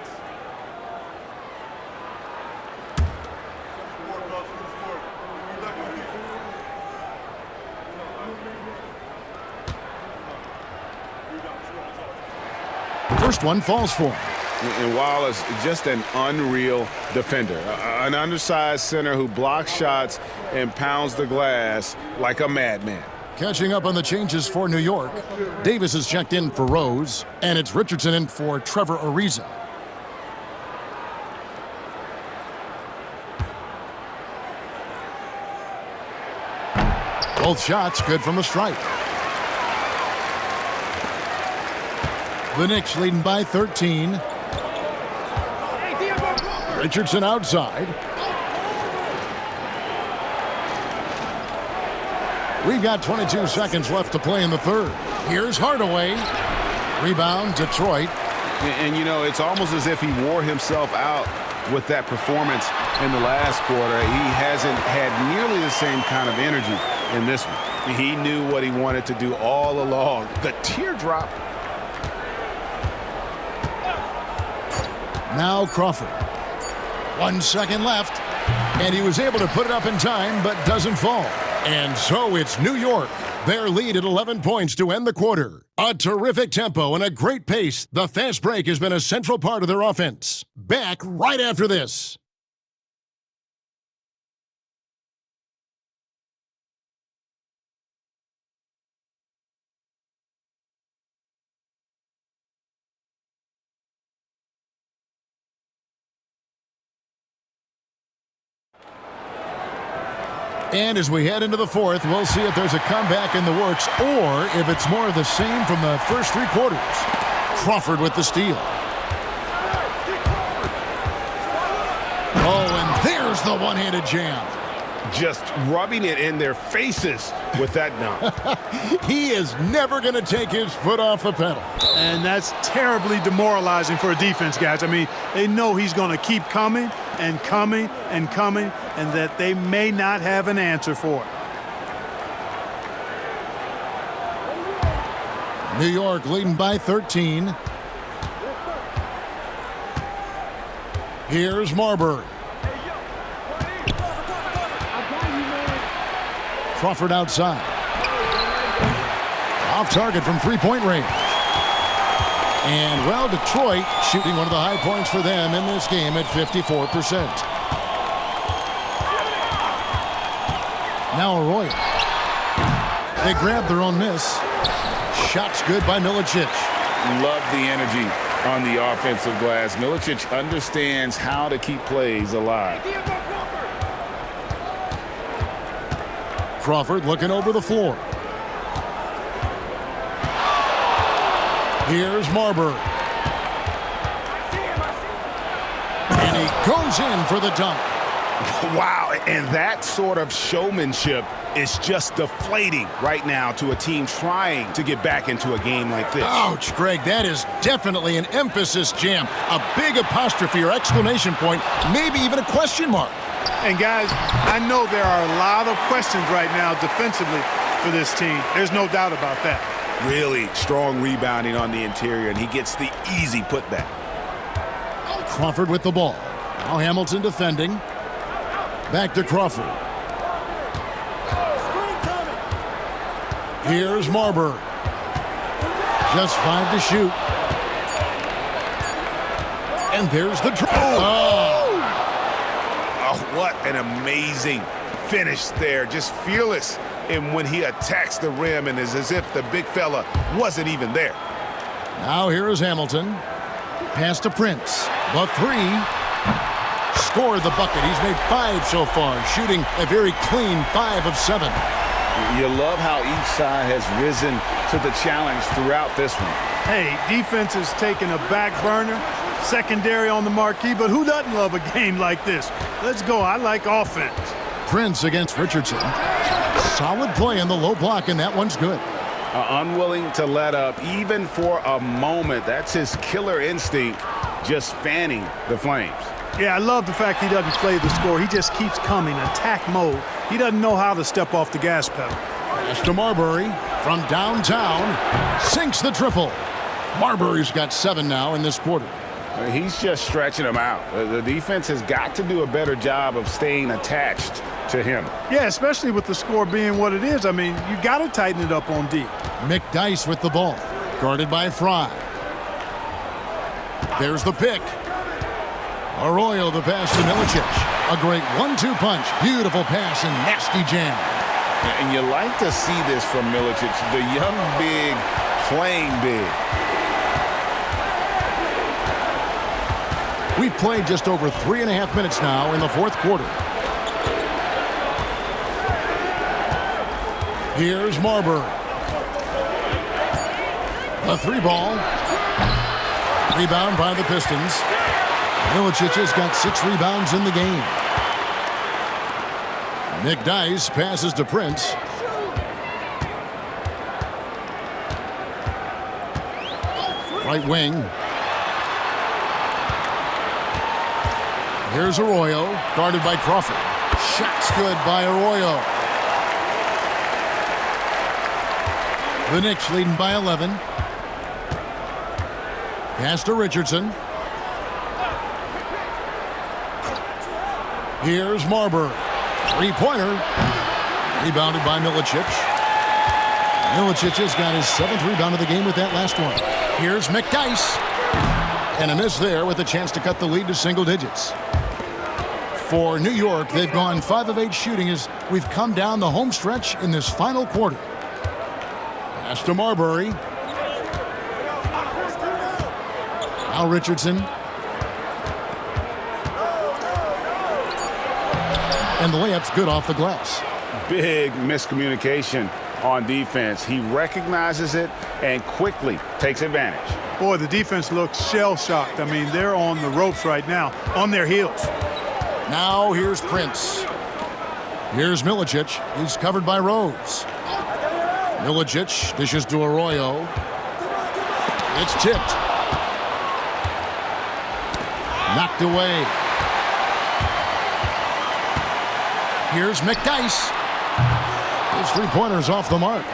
First one falls for him. And Wallace, just an unreal defender. An undersized center who blocks shots and pounds the glass like a madman. Catching up on the changes for New York. Davis is checked in for Rose, and it's Richardson in for Trevor Ariza. Both shots good from the stripe. The Knicks leading by 13. Richardson outside. We've got 22 seconds left to play in the third. Here's Hardaway. Rebound, Detroit. And you know, it's almost as if he wore himself out with that performance in the last quarter. He hasn't had nearly the same kind of energy in this one. He knew what he wanted to do all along. The teardrop. Now Crawford. 1 second left, and he was able to put it up in time, but doesn't fall. And so it's New York. Their lead at 11 points to end the quarter. A terrific tempo and a great pace. The fast break has been a central part of their offense. Back right after this. And as we head into the fourth, we'll see if there's a comeback in the works or if it's more of the same from the first 3 quarters. Crawford with the steal. Oh, and there's the one-handed jam. Just rubbing it in their faces with that dunk. He is never going to take his foot off the pedal. And that's terribly demoralizing for a defense, guys. I mean, they know he's going to keep coming and coming and coming, and that they may not have an answer for it. New York leading by 13. Here's Marbury. Crawford outside. Off target from three-point range. And, well, Detroit shooting one of the high points for them in this game at 54%. Now Arroyo. They grab their own miss. Shots good by Milicic. Love the energy on the offensive glass. Milicic understands how to keep plays alive. Crawford looking over the floor. Here's Marbury. And he goes in for the dunk. Wow, and that sort of showmanship is just deflating right now to a team trying to get back into a game like this. Ouch, Greg, that is definitely an emphasis jam. A big apostrophe or exclamation point, maybe even a question mark. And, guys, I know there are a lot of questions right now defensively for this team. There's no doubt about that. Really strong rebounding on the interior, and he gets the easy putback. Crawford with the ball. Now Hamilton defending. Back to Crawford. Here's Marbury. Just 5 to shoot. And there's the Oh, what an amazing finish there. Just fearless and when he attacks the rim, and is as if the big fella wasn't even there. Now here is Hamilton. Pass to Prince. The 3. Scored the bucket. He's made 5 so far, shooting a very clean 5 of 7. You love how each side has risen to the challenge throughout this one. Hey, defense is taking a back burner, secondary on the marquee, but who doesn't love a game like this? Let's go. I like offense. Prince against Richardson. Solid play in the low block, and that one's good. Unwilling to let up even for a moment. That's his killer instinct, just fanning the flames. Yeah, I love the fact he doesn't play the score. He just keeps coming, attack mode. He doesn't know how to step off the gas pedal. Pass to Marbury from downtown. Sinks the triple. Marbury's got 7 now in this quarter. He's just stretching them out. The defense has got to do a better job of staying attached to him. Yeah, especially with the score being what it is. I mean, you got to tighten it up on D. McDyess with the ball. Guarded by Fry. There's the pick. Arroyo the pass to Milicic. A great 1-2 punch. Beautiful pass and nasty jam. And you like to see this from Milicic. The young big playing big. We've played just over 3.5 minutes now in the fourth quarter. Here's Marbury. The 3 ball. Rebound by the Pistons. Milicic has got 6 rebounds in the game. McDyess passes to Prince. Right wing. Here's Arroyo, guarded by Crawford. Shot's good by Arroyo. The Knicks leading by 11. Pass to Richardson. Here's Marbury. 3-pointer. Rebounded by Milicic. Milicic has got his 7th rebound of the game with that last one. Here's McDyess. And a miss there with a chance to cut the lead to single digits. For New York, they've gone 5 of 8 shooting as we've come down the home stretch in this final quarter. Pass to Marbury. Now Richardson. And the layup's good off the glass. Big miscommunication on defense. He recognizes it and quickly takes advantage. Boy, the defense looks shell-shocked. I mean, they're on the ropes right now, on their heels. Now here's Prince. Here's Milicic. He's covered by Rose. Milicic dishes to Arroyo. It's tipped. Knocked away. Here's McDyess. His 3-pointer's off the mark.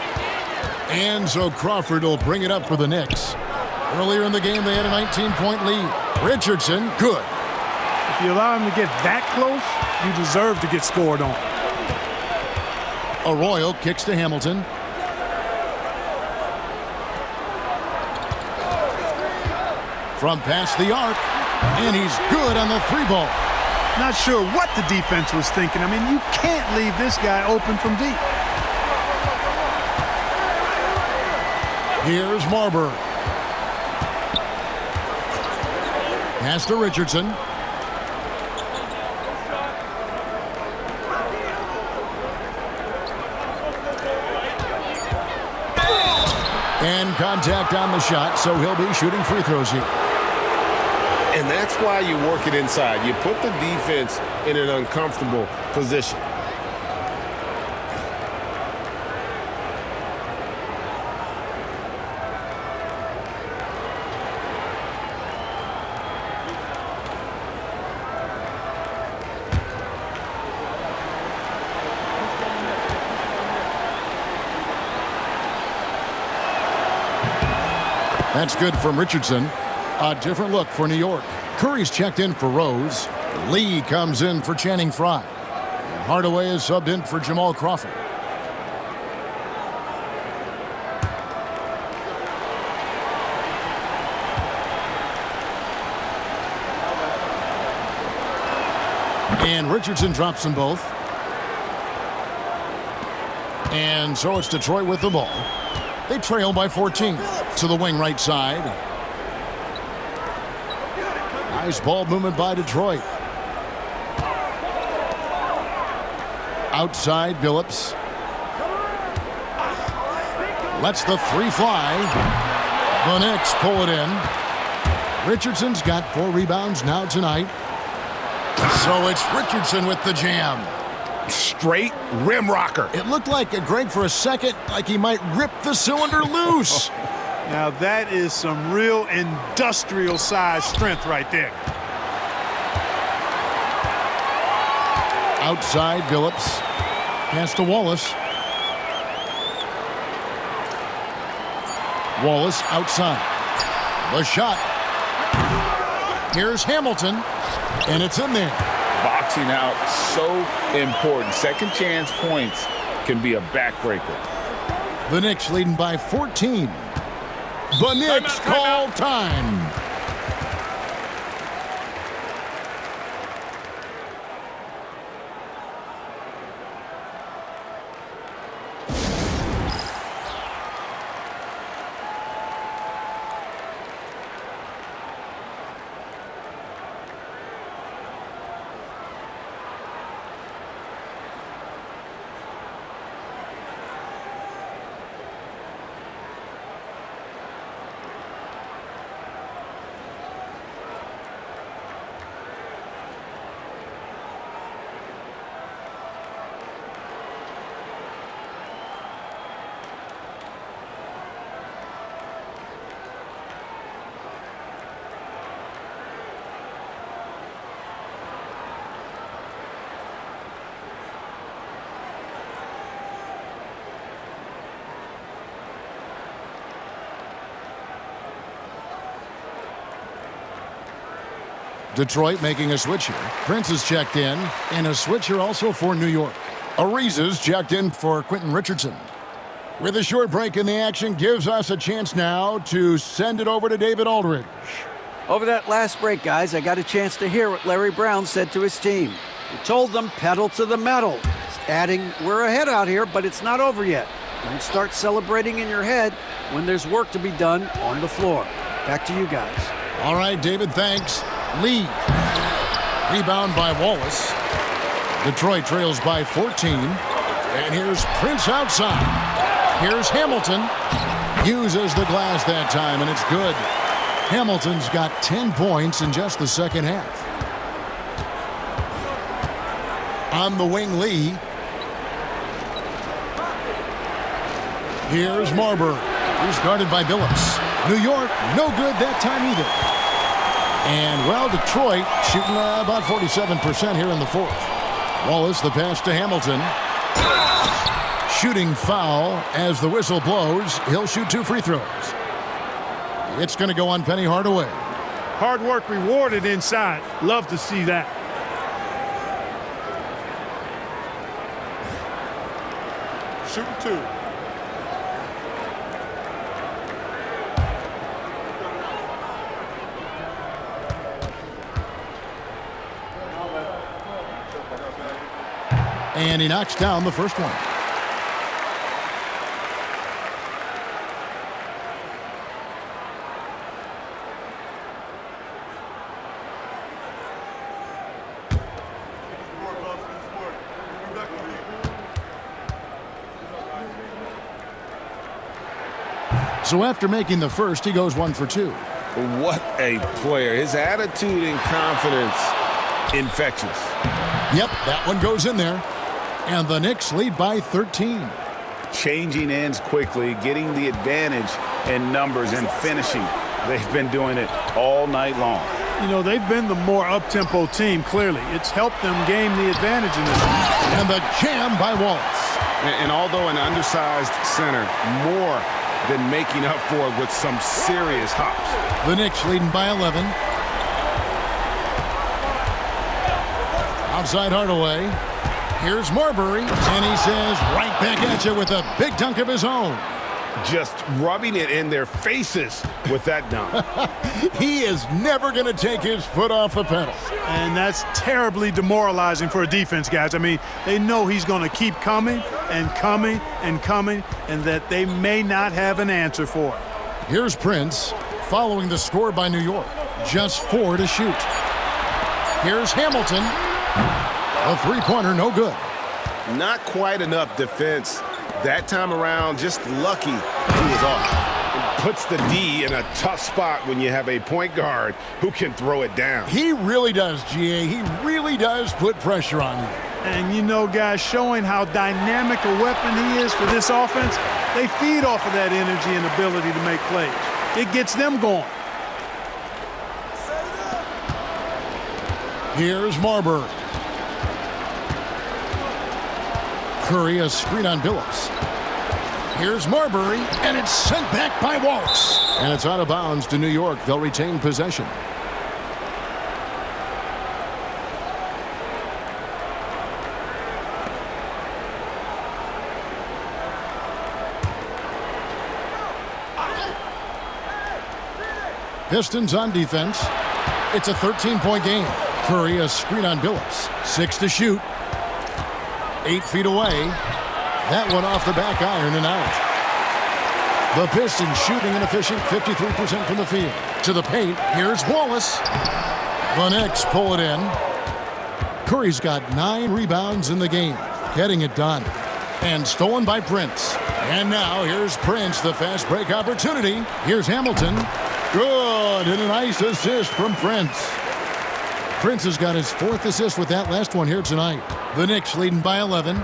And so Crawford will bring it up for the Knicks. Earlier in the game, they had a 19-point lead. Richardson, good. If you allow him to get that close, you deserve to get scored on. Arroyo kicks to Hamilton. From past the arc, and he's good on the 3 ball. Not sure what the defense was thinking. I mean, you can't leave this guy open from deep. Here's Marbury. Pass to Richardson. And contact on the shot, so he'll be shooting free throws here. And that's why you work it inside. You put the defense in an uncomfortable position. That's good from Richardson. A different look for New York. Curry's checked in for Rose. Lee comes in for Channing Frye. And Hardaway is subbed in for Jamal Crawford. And Richardson drops them both. And so it's Detroit with the ball. They trail by 14 to the wing right side. Nice ball movement by Detroit. Outside, Billups. Lets the three fly. The Knicks pull it in. Richardson's got 4 rebounds now tonight. So it's Richardson with the jam. Straight rim rocker. It looked like Greg for a second, like he might rip the cylinder loose. Now that is some real industrial size strength right there. Outside, Billups. Pass to Wallace. Wallace outside. The shot. Here's Hamilton. And it's in there. Boxing out, so important. Second chance points can be a backbreaker. The Knicks leading by 14. The Knicks call time. Detroit making a switch here. Prince is checked in, and a switch here also for New York. Ariza's checked in for Quentin Richardson. With a short break in the action, gives us a chance now to send it over to David Aldridge. Over that last break, guys, I got a chance to hear what Larry Brown said to his team. He told them pedal to the metal, adding, we're ahead out here, but it's not over yet. Don't start celebrating in your head when there's work to be done on the floor. Back to you guys. All right, David, thanks. Lee. Rebound by Wallace. Detroit trails by 14. And here's Prince outside. Here's Hamilton. Uses the glass that time, and it's good. Hamilton's got 10 points in just the second half. On the wing, Lee. Here's Marbury. He's guarded by Billups. New York, no good that time either. And, well, Detroit shooting about 47% here in the fourth. Wallace, the pass to Hamilton. Shooting foul as the whistle blows. He'll shoot 2 free throws. It's going to go on Penny Hardaway. Hard work rewarded inside. Love to see that. Shooting 2. And he knocks down the first one. So after making the first, he goes 1 for 2. What a player. His attitude and confidence, infectious. Yep, that one goes in there. And the Knicks lead by 13. Changing ends quickly, getting the advantage in numbers and finishing. They've been doing it all night long. You know, they've been the more up-tempo team, clearly. It's helped them gain the advantage in this game. And the jam by Wallace. And although an undersized center, more than making up for it with some serious hops. The Knicks leading by 11. Outside Hardaway. Here's Marbury, and he says right back at you with a big dunk of his own. Just rubbing it in their faces with that dunk. He is never going to take his foot off the pedal. And that's terribly demoralizing for a defense, guys. I mean, they know he's going to keep coming and coming and coming, and that they may not have an answer for it. Here's Prince following the score by New York. Just 4 to shoot. Here's Hamilton. A three-pointer, no good. Not quite enough defense that time around. Just lucky he was off. It puts the D in a tough spot when you have a point guard who can throw it down. He really does, GA. He really does put pressure on you. And you know, guys, showing how dynamic a weapon he is for this offense, they feed off of that energy and ability to make plays. It gets them going. Here's Marbury. Curry, a screen on Billups. Here's Marbury, and it's sent back by Wallace. And it's out of bounds to New York. They'll retain possession. Pistons on defense. It's a 13-point game. Curry, a screen on Billups. 6 to shoot. 8 feet away. That one off the back iron and out. The Pistons shooting an efficient 53% from the field. To the paint, here's Wallace. The Knicks pull it in. Curry's got 9 rebounds in the game, getting it done. And stolen by Prince. And now here's Prince, the fast break opportunity. Here's Hamilton. Good, and a nice assist from Prince. Prince has got his 4th assist with that last one here tonight. The Knicks leading by 11.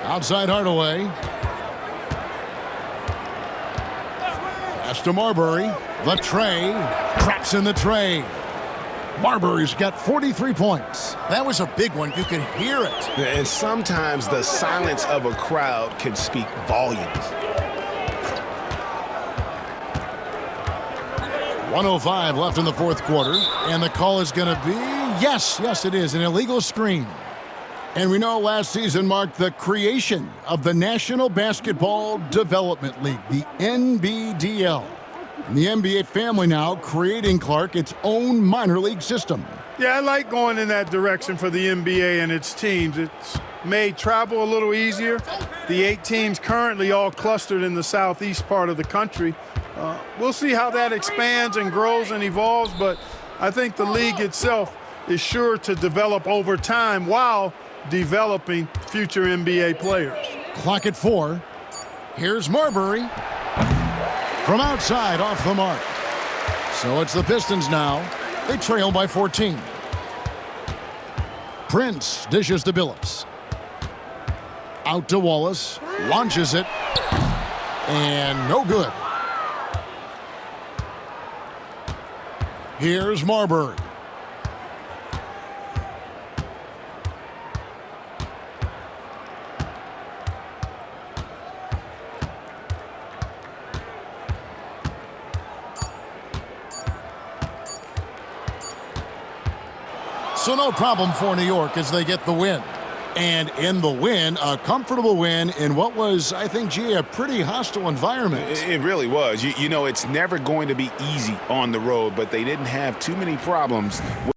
Outside Hardaway. Pass to Marbury. The tray. Craps in the tray. Marbury's got 43 points. That was a big one. You can hear it. And sometimes the silence of a crowd can speak volumes. 1:05 left in the 4th quarter, and the call is going to be, yes, it is, an illegal screen. And we know last season marked the creation of the National Basketball Development League, the NBDL. And the NBA family now creating, Clark, its own minor league system. Yeah, I like going in that direction for the NBA and its teams. It's made travel a little easier. The 8 teams currently all clustered in the southeast part of the country. We'll see how that expands and grows and evolves, but I think the league itself is sure to develop over time while developing future NBA players. Clock at 4. Here's Marbury. From outside, off the mark. So it's the Pistons now. They trail by 14. Prince dishes to Billups. Out to Wallace. Launches it. And no good. Here's Marbury. So no problem for New York as they get the win. And in the win, a comfortable win in what was, I think, G, a pretty hostile environment. It really was. You know, it's never going to be easy on the road, but they didn't have too many problems with